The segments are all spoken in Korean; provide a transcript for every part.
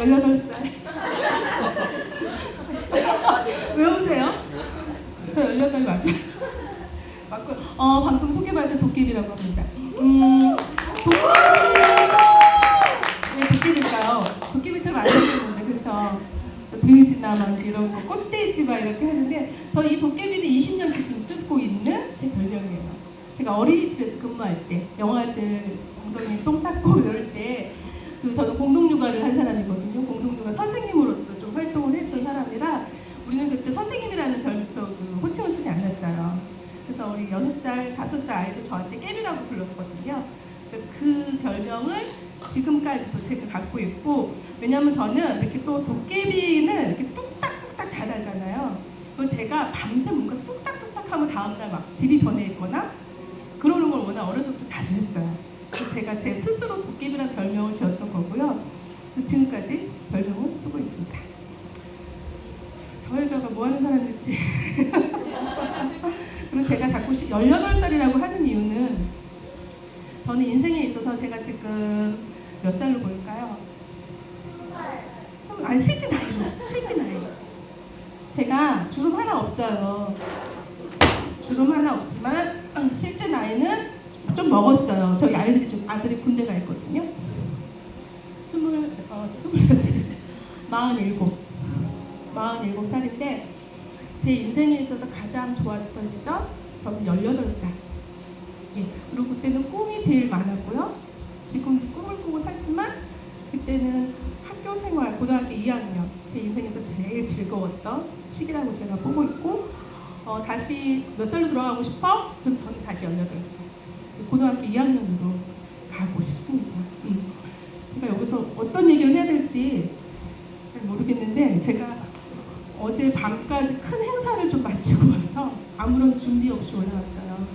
18살. 왜 웃으세요? 저 18 맞아요. 맞고, 방금 소개받은 도깨비라고 합니다. 왜 도깨비일까요? 도깨비처럼 안 생겼는데, 그쵸? 돼지나 막 이런 거, 꽃돼지 막 이렇게 하는데, 저 이 도깨비는 20년째 지금 쓰고 있는 제 별명이에요. 제가 어린이집에서 근무할 때, 영아들 엉덩이 똥 닦고 이럴 때, 저는 공동육아를 한 사람이거든요. 공동육아 선생님으로서 좀 활동을 했던 사람이라, 우리는 그때 선생님이라는 호칭을 쓰지 않았어요. 그래서 우리 6살, 5살 아이들 저한테 깨비라고 불렀거든요. 그래서 그 별명을 지금까지도 제가 갖고 있고, 왜냐면 저는 이렇게 또 도깨비는 이렇게 뚝딱뚝딱 잘하잖아요. 그리고 제가 밤새 뭔가 뚝딱뚝딱 하면 다음날 막 집이 변해 있거나 그러는 걸 워낙 어렸을 때 자주 했어요. 그래서 제가 제 스스로 도깨비라는 별명을 지었던 거고요. 지금까지 별명을 쓰고 있습니다. 저가 뭐 하는 사람일지. 그리고 제가 자꾸 18살이라고 하는 이유는 저는 인생에 있어서 제가 지금 몇 살로 보일까요? 아니 실제 나이로. 제가 주름 하나 없어요. 주름 하나 없지만 실제 나이는 좀 먹었어요. 저희 아들이 군대 가 있거든요. 47살인데 제 인생에 있어서 가장 좋았던 시절 저는 18살. 예. 그리고 그때는 꿈이 제일 많았고요. 지금도 꿈을 꾸고 살지만 그때는 학교 생활, 고등학교 2학년 제 인생에서 제일 즐거웠던 시기라고 제가 보고 있고, 다시 몇 살로 돌아가고 싶어? 그럼 저는 다시 18살. 고등학교 2학년으로 가고 싶습니다. 제가 여기서 어떤 얘기를 해야 될지 잘 모르겠는데, 제가 어제 밤까지 큰 행사를 좀 마치고 와서 아무런 준비 없이 올라왔어요.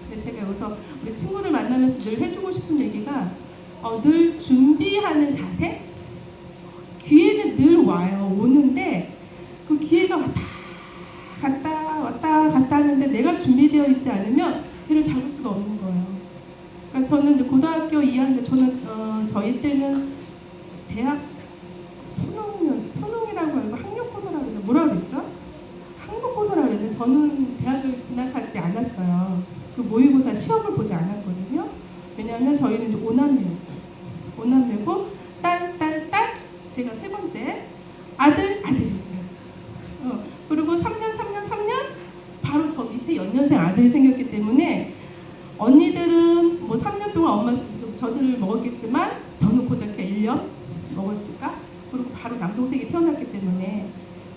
근데 제가 여기서 우리 친구들 만나면서 늘 해주고 싶은 얘기가 늘 준비하는 자세? 기회는 늘 와요. 오는데 그 기회가 왔다 갔다 하는데 내가 준비되어 있지 않으면 기회를 잡을 수가 없는 거예요. 그러니까 저는 이제 고등학교 2학년, 저희 때는 대학 수능이라고 알고 학력고사라고 했는데 뭐라고 그랬죠? 학력고사라고 했는데 저는 대학을 진학하지 않았어요. 그 모의고사 시험을 보지 않았거든요. 왜냐하면 저희는 이제 5남매였어요. 5남매고 딸, 제가 세 번째, 아들이었어요. 그리고 3년 바로 저 밑에 연년생 아들이 생겼기 때문에 언니들은 뭐 3년 동안 엄마 젖을 먹었겠지만 저는 고작 1년 먹었을까? 그리고 바로 남동생이 태어났기 때문에,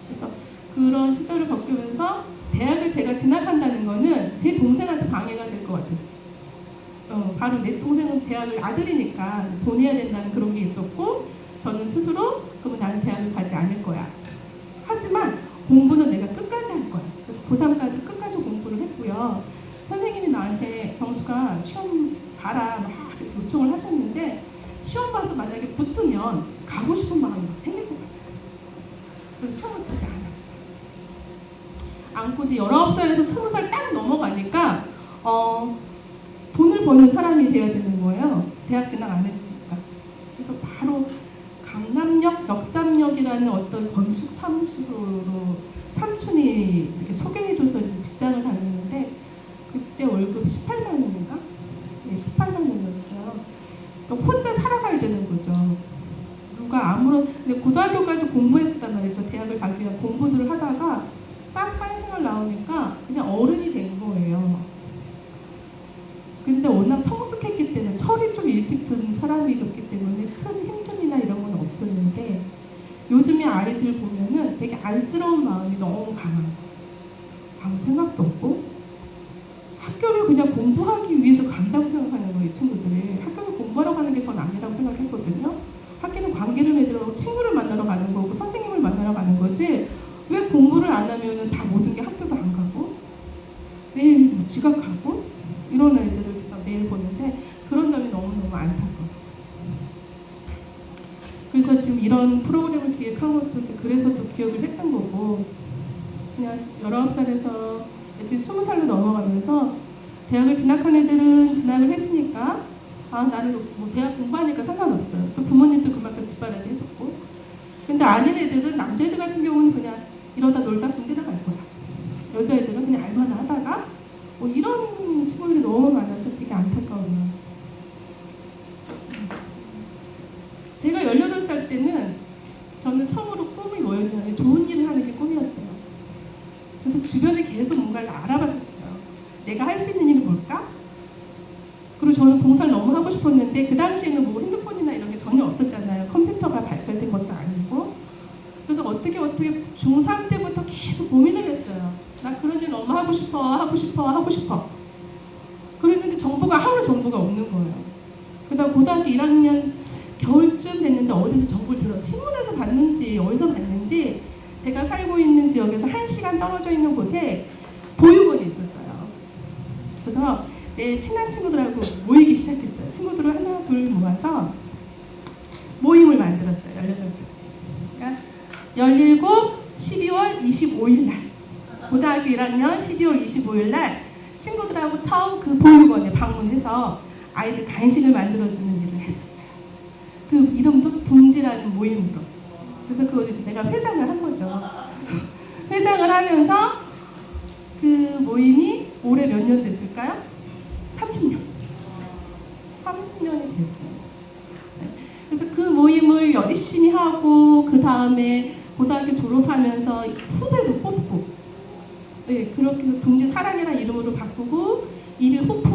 그래서 그런 시절을 겪으면서 대학을 제가 진학한다는 거는 제 동생한테 방해가 될 것 같았어요. 바로 내 동생은 대학을 아들이니까 보내야 된다는 그런 게 있었고, 저는 스스로 그러면 나는 대학을 가지 않을 거야. 하지만 공부는 내가 끝까지 할 거야. 그래서 고3까지 끝까지 공부를 했고요. 선생님이 나한테 경수가 시험 봐라 막 요청을 하셨는데, 시험 봐서 만약에 붙으면 가고 싶은 마음이 막 생길 것 같아요. 그래서 시험을 보지 않았어요. 않고 이제 19살에서 20살 딱 넘어가니까 돈을 버는 사람이 돼야 되는 거예요. 대학 진학 안 했으니까. 그래서 바로 강남역 역삼역이라는 어떤 건축 사무실로 삼촌이 이렇게 소개해줘서 직장을 다녔는데, 그때 월급이 18만 원인가? 네, 18만 원이었어요. 그러니까 혼자 살아가야 되는 거죠. 근데 고등학교까지 공부했었단 말이죠. 대학을 가기 위한 공부들을 하다가 딱 사회생활 나오니까 그냥 어른이 된 거예요. 근데 워낙 성숙했기 때문에, 철이 좀 일찍 든 사람이었기 때문에 큰 힘듦이나 이런 건 없었는데, 요즘의 아이들 보면은 되게 안쓰러운 마음이 너무 강한 거예요. 아무 생각도 없고 학교를 그냥 공부하기 위해서 간다고 생각하는 거예요. 이 친구들이 학교를 공부하러 가는 게 전 아니라고 생각했거든요. 학교는 관계를 맺으러 친구를 만나러 가는 거고 선생님을 만나러 가는 거지, 왜 공부를 안 하면은 다 모든 게 학교도 안 가고 매일 뭐 지각하고 이런 아이들을 제가 매일 보는데, 그런 점이 너무너무 안타까웠어요. 그래서 지금 이런 프로그램을 기획한 것도 그래서 또 기억을 했던 거고, 그냥 19살에서 애들이 20살로 넘어가면서 대학을 진학한 애들은 진학을 했으니까 나는 뭐 대학 공부하니까 상관없어요. 또 부모님도 그만큼 뒷바라지 해줬고, 근데 아닌 애들은, 남자애들 같은 경우는 그냥 이러다 놀다 군대 나갈 거야. 여자애들은 그냥 알바나 하다가 뭐 이런 친구들이 너무 많아서 되게 안타까워요. 제가 18살 때는 저는 처음으로 꿈이 뭐였냐면 좋은 일을 하는 게 꿈이었어요. 그래서 주변에 계속 뭔가를 알아봤었어요. 내가 할 수 있는 일이 뭘까? 그리고 저는 봉사를 너무 하고 싶었는데 그 당시에는 뭐 핸드폰이나 이런 게 전혀 없었잖아요. 컴퓨터가 발달된 것도 아니고. 그래서 어떻게 중3 때부터 계속 고민을 했어요. 나 그런 일 너무 하고 싶어. 그랬는데 아무런 정보가 없는 거예요. 그다음 고등학교 1학년 겨울쯤 됐는데 어디서 정보를 신문에서 봤는지 어디서 봤는지 제가 살고 있는 지역에서 1시간 떨어져 있는 곳에 보육원이 있었어요. 그래서 내 친한 친구들하고 모이기 시작했어요. 친구들을 하나 둘 모아서 모임을 만들었어요. 18살. 그러니까 17, 12월 25일 날 고등학교 1학년 12월 25일 날 친구들하고 처음 그 보육원에 방문해서 아이들 간식을 만들어주는 일을 했었어요. 그 이름도 둥지라는 모임으로. 그래서 그거에서 내가 회장을 한 거죠. 회장을 하면서 그 모임이 올해 몇 년 됐을까요? 30년. 30년이 됐어요. 그래서 그 모임을 열심히 하고 그 다음에 고등학교 졸업하면서 후배도 뽑고, 네, 그렇게 해서 둥지 사랑이라는 이름으로 바꾸고 일일 호프,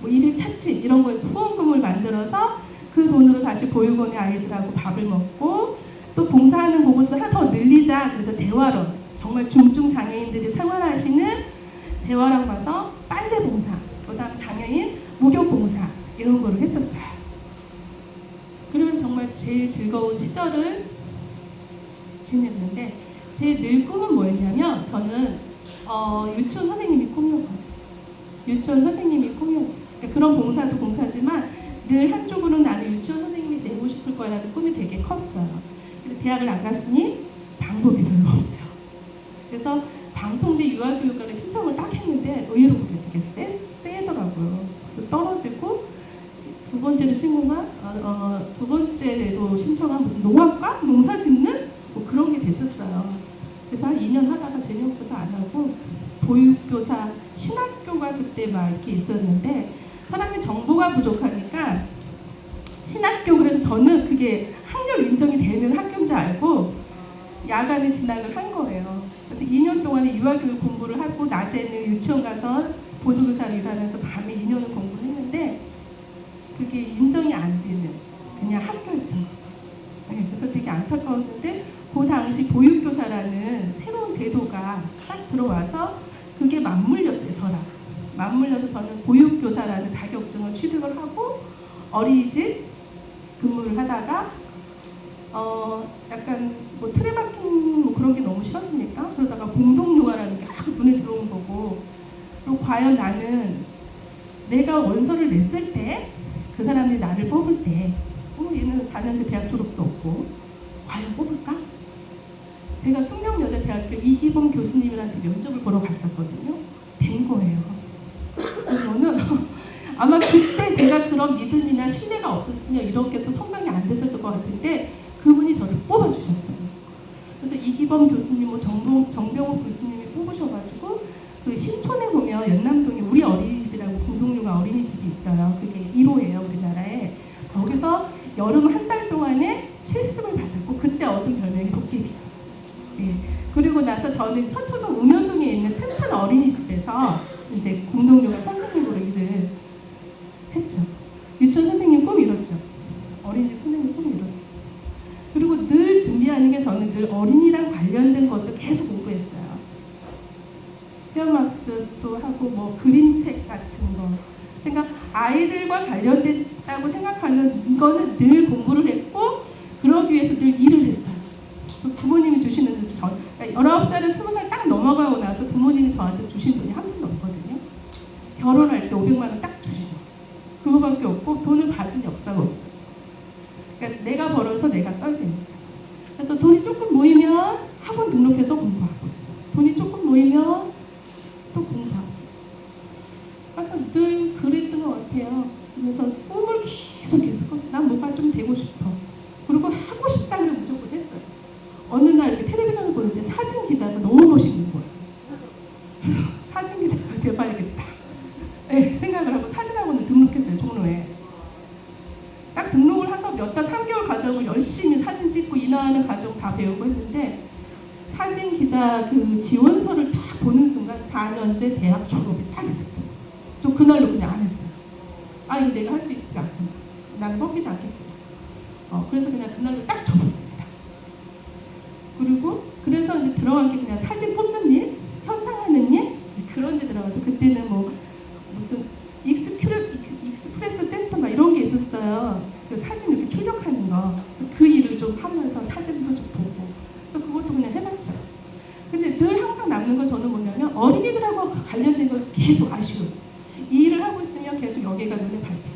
뭐 일일 차치 이런 거에서 후원금을 만들어서 그 돈으로 다시 보육원의 아이들하고 밥을 먹고 또 봉사하는 곳을 하나 더 늘리자. 그래서 재활원, 정말 중증 장애인들이 생활하시는 재활원 가서 빨래 봉사, 그다음 장애인 목욕 봉사 이런 거를 했었어요. 그러면서 정말 제일 즐거운 시절을 지냈는데 제 늘 꿈은 뭐였냐면 저는 유치원 선생님이 꿈이었거든요. 유치원 선생님이 꿈이었어요. 그러니까 그런 봉사도 봉사지만 늘 한쪽으로 나는 유치원 선생님이 되고 싶을 거라는 꿈이 되게 컸어요. 근데 대학을 안 갔으니 방법이 별로 없죠. 그래서 방통대 유아교육과를 신청을 딱 했는데 의외로 그게 되게 세더라고요. 그래서 떨어지고 두 번째로 두 번째로 신청한 무슨 농학과? 농사 짓는? 뭐 그런 게 됐었어요. 그래서 한 2년 하다가 재미없어서 안 하고 보육교사 신학교가 그때 막 이렇게 있었는데 사람이 정보가 부족하니까 신학교, 그래서 저는 그게 학력 인정이 되는 학교인 줄 알고 야간에 진학을 한 거예요. 그래서 2년 동안에 유아교육 공부를 하고 낮에는 유치원 가서 보조교사로 일하면서 밤에 2년을 공부를 했는데 그게 인정이 안 되는 그냥 학교였던 거죠. 네, 그래서 되게 안타까웠는데 그 당시 보육교사라는 새로운 제도가 딱 들어와서 그게 맞물렸어요. 저랑 맞물려서 저는 보육교사라는 자격증을 취득을 하고 어린이집 근무를 하다가 약간 뭐 트레마킹 뭐 그런 게 너무 싫었으니까 그러다가 공동육아라는 게 막 눈에 들어온 거고, 그리고 과연 나는 내가 원서를 냈을 때 그 사람들이 나를 뽑을 때 얘는 4년제 대학 졸업도 없고 과연 뽑을까? 제가 숙명여자대학교 이기범 교수님한테 면접을 보러 갔었거든요. 된 거예요. 그래서 저는 아마 그때 제가 그런 믿음이나 신뢰가 없었으면 이렇게 또 성장이 안 됐었을 것 같은데 그분이 저를 뽑아주셨어요. 그래서 이기범 교수님, 뭐 정병욱 교수님이 뽑으셔가지고 그 신촌에 보면 연남동에 우리 어린이집이라고 공동육아 어린이집이 있어요. 그게 1호예요 우리나라에. 거기서 여름 한 달 동안에 실습을 받았고 그때 얻은 별명이 도깨비. 네. 그리고 나서 저는 서초동 읍면동에 있는 튼튼 어린이집에서 이제 공동육아 선생님으로 일을 했죠. 유치원 선생님 꿈 이뤘죠. 어린이집 선생님 꿈 이뤘어요. 그리고 늘 준비하는 게 저는 늘 어린이랑 관련된 것을 계속 공부했어요. 체험학습도 하고 뭐 그림책 같은 거. 그러니까 아이들과 관련됐다고 생각하는 거는 늘 공부를 했고 그러기 위해서 늘 일을 했어요. 저 부모님이 주시는 19살에 20살 딱 넘어가고 나서 부모님이 저한테 주신 돈이 한 푼도 없거든요. 결혼할 때 500만 원 딱 주시고 그거밖에 없고 돈을 받은 역사가 없어요. 그러니까 내가 벌어서 내가 써야 됩니다. 그래서 돈이 조금 모이면 학원 등록해서 공부하고 돈이 조금 모이면 또 공부하고 그래서 늘 그랬던 것 같아요. 그래서 꿈을 계속 꿨어요. 난 뭐가 좀 되고 싶어. 그리고 하고 싶다는 걸 무조건 했어요. 지원서를 딱 보는 순간 4년제 대학 졸업이 딱 있었어요. 좀 그날로 그냥 안 했어요. 아, 이거 내가 할 수 있지 않구나. 나는 뽑히지 않겠구나. 그래서 그냥 그날로 딱 접었습니다. 그리고 그래서 이제 들어간 게 그냥 사진 뽑는 일, 현상하는 일, 이제 그런 데 들어가서 그때는 뭐 무슨 익스프레스 센터 막 이런 게 있었어요. 그 사진 이렇게 출력하는 거. 그래서 그 일을 좀 하면서 사진도 좀 보고. 그래서 그것도 그냥 해봤죠. 근데 늘 항상 남는 건 저는 뭐냐면 어린이들하고 관련된 건 계속 아쉬워요. 이 일을 하고 있으면 계속 여기가 눈에 밟히고.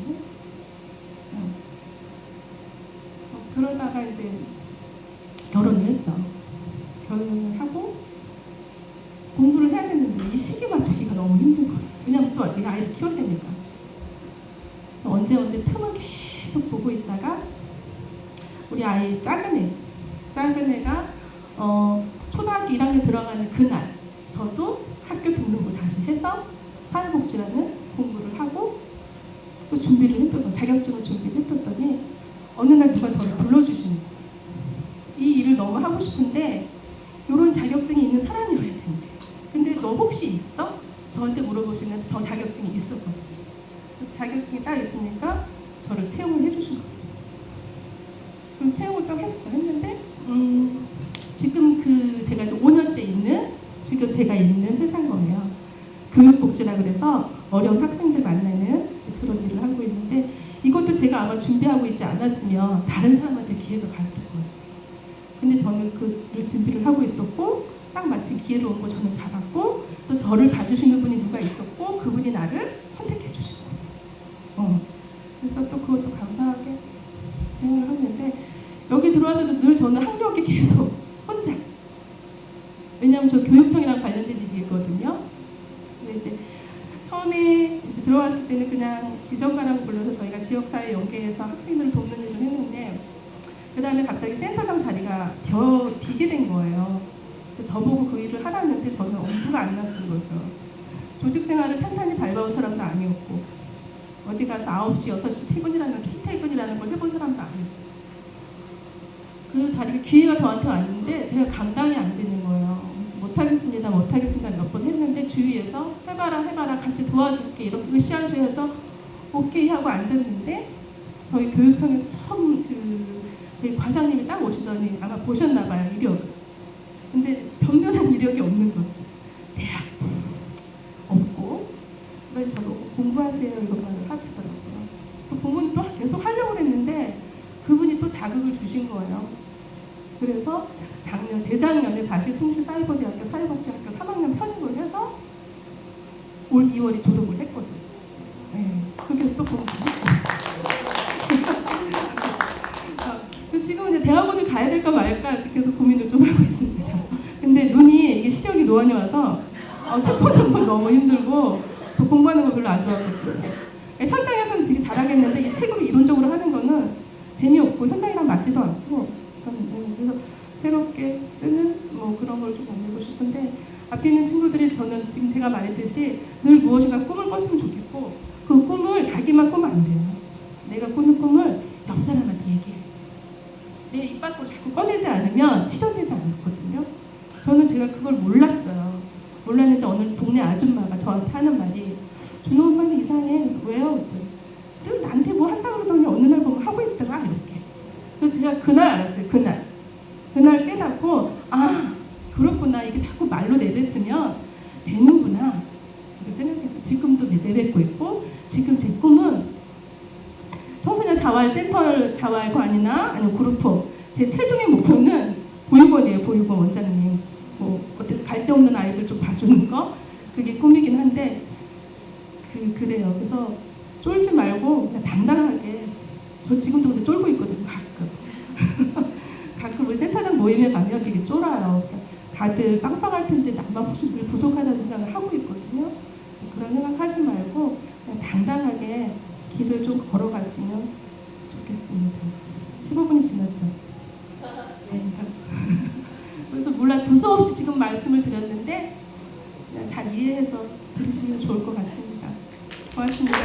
그러다가 이제 결혼을 했죠. 결혼을 하고 공부를 해야 되는데 이 시기 맞추기가 너무 힘든 거예요. 왜냐면 또 내가 아이를 키워야 되니까. 그래서 언제 틈을 계속 보고 있다가 우리 아이 작은 애가 초등학교 1학년 들어가는 그날 저도 학교 등록을 다시 해서 사회복지라는 공부를 하고 또 준비를 했던 자격증을 준비를 했더니 어느 날 누가 저를 불러주시는 거예요. 이 일을 너무 하고 싶은데 이런 자격증이 있는 사람이어야 되는데 근데 너 혹시 있어? 저한테 물어보시는데 저 자격증이 있었거든요. 그래서 자격증이 딱 있으니까 저를 채용을 해주신 거죠. 그럼 채용을 딱 했는데 지금 제가 이제 5년째 있는 지금 제가 있는 회사인 거예요. 교육복지라 그래서 어려운 학생들 만나는 그런 일을 하고 있는데 이것도 제가 아마 준비하고 있지 않았으면 다른 사람한테 기회가 갔을 거예요. 근데 저는 그 준비를 하고 있었고 딱 마침 기회를 온 거 저는 잡았고 또 저를 봐주시는 분이 누가 있었고 그분이 나를 선택해 주신 거예요. 그래서 또 그것도 감사하게 생각을 했는데 여기 들어와서도 늘 저는 학력이 계속 혼자. 왜냐하면 저 교육청이랑 관련된 일이거든요. 근데 이제 처음에 들어왔을 때는 그냥 지정가라고 불러서 저희가 지역사회 연계해서 학생들을 돕는 일을 했는데 그 다음에 갑자기 센터장 자리가 비게 된 거예요. 그래서 저보고 그 일을 하라는데 저는 엄두가 안 났던 거죠. 조직 생활을 탄탄히 밟아온 사람도 아니었고 어디 가서 9시, 6시 퇴근이라는 출퇴근이라는 걸 해본 사람도 아니고 그 자리가 기회가 저한테 왔는데 제가 감당이 안 되는 거예요. 못하겠습니다 몇 번 했는데 주위에서 해봐라 같이 도와줄게 이렇게 으쌰으쌰해서 오케이 하고 앉았는데 저희 교육청에서 처음 저희 과장님이 딱 오시더니 아마 보셨나 봐요, 이력을. 근데 변변한 이력이 없는 거지. 대학도 없고 그다음에 저보고 공부하세요 이런 말을 하시더라고요. 그래서 부모님 또 계속 하려고 했는데 그분이 또 자극을 주신 거예요. 그래서 재작년에 다시 숭실사이버대학교 사회복지학교 3학년 편입을 해서 올 2월에 졸업을 했거든요. 네, 그게 또 공부했고. 지금 이제 대학원을 가야 될까 말까 계속 고민을 좀 하고 있습니다. 근데 눈이 이게 시력이 노안이 와서 책 보는 건 너무 힘들고 저 공부하는 거 별로 안 좋아하거든요. 현장에서는 되게 잘하겠는데 이 책으로 이론적으로 하는 거는 재미없고 현장이랑 맞지도 않고 저는 그래서 새롭게 쓰는 뭐 그런 걸 좀 만들고 싶은데 앞에 있는 친구들이 저는 지금 제가 말했듯이 늘 무엇인가 꿈을 꿨으면 좋겠고 그 꿈을 자기만 꾸면 안 돼요. 내가 꾸는 꿈을 옆 사람한테 얘기해요. 내 입 밖으로 자꾸 꺼내지 않으면 실현되지 않거든요. 저는 제가 그걸 몰랐어요. 몰랐는데 어느 동네 아줌마가 저한테 하는 말이 준호 엄마는 이상해. 그래서 왜요? 늘 나한테 뭐 한다 그러더니 어느 날 보면 하고 있더라 이렇게. 그래서 제가 그날 알았어요. 그날 깨닫고 아 그렇구나. 이게 자꾸 말로 내뱉으면 되는구나. 이렇게 생각했고 지금도 내뱉고 있고 지금 제 꿈은 청소년 자활센터 자활관이나 아니면 그룹홈 제 최종의 목표는 보육원이에요. 보육원 원장님 뭐 어때서 갈 데 없는 아이들 좀 봐주는 거 그게 꿈이긴 한데 그래요. 그래서 쫄지 말고 그냥 당당하게 저 지금도 근데 쫄고 있거든요. 가끔 우리 센터장 모임에 가면 되게 쫄아요. 다들 빵빵할 텐데 나만 혹시 늘 부족하다는 생각을 하고 있거든요. 그래서 그런 생각 하지 말고 그냥 당당하게 길을 좀 걸어갔으면 좋겠습니다. 15분이 지났죠? 네. 그래서 몰라 두서없이 지금 말씀을 드렸는데 그냥 잘 이해해서 들으시면 좋을 것 같습니다. 고맙습니다.